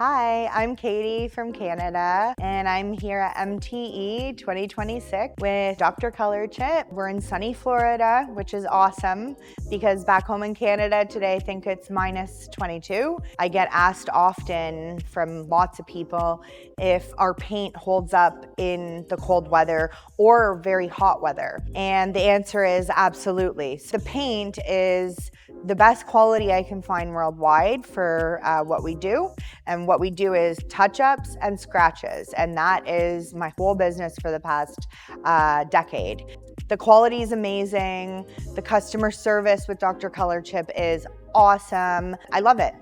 Hi, I'm Katie from Canada, and I'm here at MTE 2026 with DrColorChip. We're in sunny Florida, which is awesome because back home in Canada today, I think it's minus 22. I get asked often from lots of people if our paint holds up in the cold weather or very hot weather. And the answer is absolutely. So the paint is the best quality I can find worldwide for what we do. And what we do is touch-ups and scratches, and that is my whole business for the past decade. The quality is amazing. The customer service with DrColorChip is awesome. I love it.